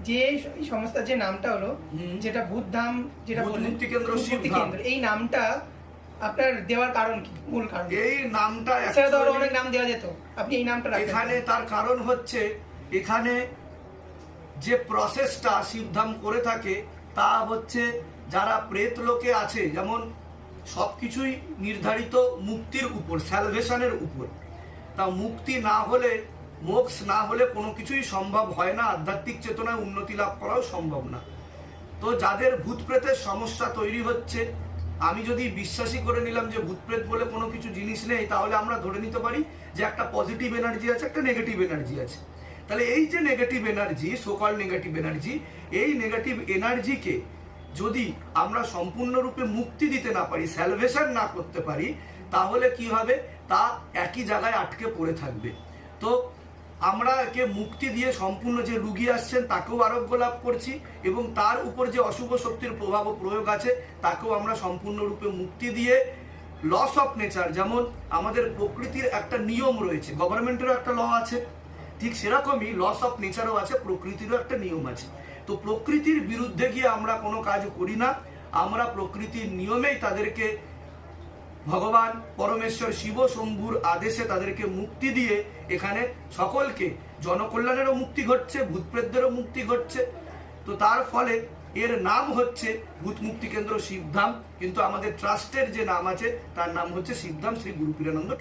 যে এই সংস্থার যে নামটা হলো, যেটা ভূতধাম, যেটা মুক্তি কেন্দ্র শিবধাম, এই নামটা আপনার দেওয়ার কারণ কি? মূল কারণ এই নামটা অনেক নাম দেওয়া যেত, আপনি এই নামটা রাখলেন। এখানে তার কারণ হচ্ছে, এখানে যে প্রসেসটা শিবধাম করে থাকে তা হচ্ছে যারা প্রেত লোকে আছে, যেমন সবকিছুই নির্ধারিত মুক্তির উপর, স্যালভেশনের উপর। তা মুক্তি না হলে, মোক্ষ না হলে কোনো কিছুই সম্ভব হয় না, আধ্যাত্মিক চেতনায় উন্নতি লাভ করাও সম্ভব না। তো যাদের ভূত প্রেতের সমস্যা তৈরি হচ্ছে, আমি যদি বিশ্বাসী করে নিলাম যে ভূত প্রেত বলে কোনো কিছু জিনিস নেই, তাহলে আমরা ধরে নিতে পারি যে একটা পজিটিভ এনার্জি আছে, একটা নেগেটিভ এনার্জি আছে। তাহলে এই যে নেগেটিভ এনার্জি, সোকল নেগেটিভ এনার্জি, এই নেগেটিভ এনার্জিকে যদি আমরা সম্পূর্ণরূপে মুক্তি দিতে না পারি, স্যালভেশন না করতে পারি, তাহলে কি হবে? তা একই জায়গায় আটকে পড়ে থাকবে। তো আমরা একে মুক্তি দিয়ে সম্পূর্ণ, যে রুগী আসছেন তাকেও আরোগ্য লাভ করছি, এবং তার উপর যে অশুভ শক্তির প্রভাব ও প্রয়োগ আছে তাকেও আমরা সম্পূর্ণরূপে মুক্তি দিয়ে লস অফ নেচার, যেমন আমাদের প্রকৃতির একটা নিয়ম রয়েছে, গভর্নমেন্টেরও একটা ল আছে, ঠিক সেরকমই লস অফ নেচারও আছে, প্রকৃতিরও একটা নিয়ম আছে। তো প্রকৃতির বিরুদ্ধে গিয়ে আমরা কোনো কাজ করি না, আমরা প্রকৃতির নিয়মেই তাদেরকে, ভগবান পরমেশ্বর শিব শম্ভুর আদেশে তাদেরকে মুক্তি দিয়ে এখানে সকলকে, জনকল্যাণেরও মুক্তি ঘটছে, ভূতপ্রেতদেরও মুক্তি ঘটছে। তো তার ফলে এর নাম হচ্ছে ভূত মুক্তি কেন্দ্র শিবধাম, কিন্তু আমাদের ট্রাস্টের যে নাম আছে তার নাম হচ্ছে শিবধাম শ্রী গুরু পীরানন্দ।